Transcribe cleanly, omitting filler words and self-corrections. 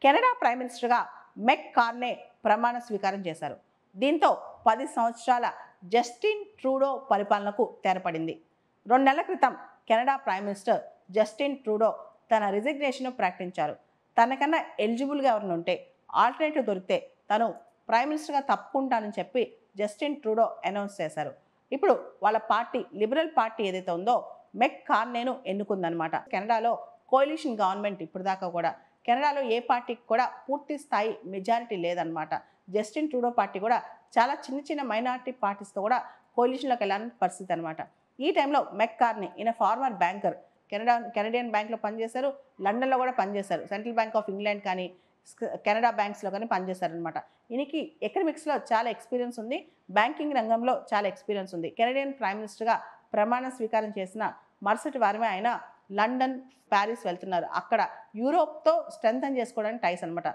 Canada prime మినిస్టర్గా మెక్ కార్నే ప్రమాణ స్వీకారం చేశారు. దీంతో 10 సంవత్సరాల జస్టిన్ ట్రూడో పరిపాలనకు తెరపడింది. 2 నెలల క్రితం Canada prime minister Justin Trudeau తన రిజిగ్నేషన్ ప్రకటించారు. తనకన్నా ఎలిజిబుల్గా ఎవరిని ఉంటే ఆల్టర్నేటివ్ దొరికితే తను ప్రైమ్ మినిస్టర్గా తప్పుకుంటానని చెప్పి జస్టిన్ ట్రూడో అనౌన్స్ చేశారు. ఇప్పుడు వాళ్ళ పార్టీ లిబరల్ పార్టీ ఏదైతే ఉందో మెక్ కార్నేను ఎన్నుకుందనమాట. కెనడాలో కోalition గవర్నమెంట్ ఇప్పుడు దాకా కూడా కెనడాలో ఏ పార్టీకి కూడా పూర్తి స్థాయి మెజారిటీ లేదనమాట. జస్టిన్ ట్రూడో పార్టీ కూడా చాలా చిన్న మైనారిటీ పార్టీస్తో కూడా కోalitionలోకి వెళ్ళాలని పరిస్థితి అనమాట. ఈ టైంలో మెక్ కార్నే ఈయన ఫార్మర్ బ్యాంకర్, కెనడియన్ బ్యాంక్లో పనిచేశారు, లండన్లో కూడా పనిచేశారు. సెంట్రల్ బ్యాంక్ ఆఫ్ ఇంగ్లాండ్ కానీ కెనడా బ్యాంక్స్లో కానీ పనిచేశారనమాట. ఈయనకి ఎకనామిక్స్లో చాలా ఎక్స్పీరియన్స్ ఉంది, బ్యాంకింగ్ రంగంలో చాలా ఎక్స్పీరియన్స్ ఉంది. కెనడియన్ ప్రైమ్ మినిస్టర్గా ప్రమాణ స్వీకారం చేసిన మరుసటి వారమే ఆయన లండన్, ప్యారిస్ వెళ్తున్నారు. అక్కడ యూరోప్తో స్ట్రెంథన్ చేసుకోవడానికి టైస్ అనమాట.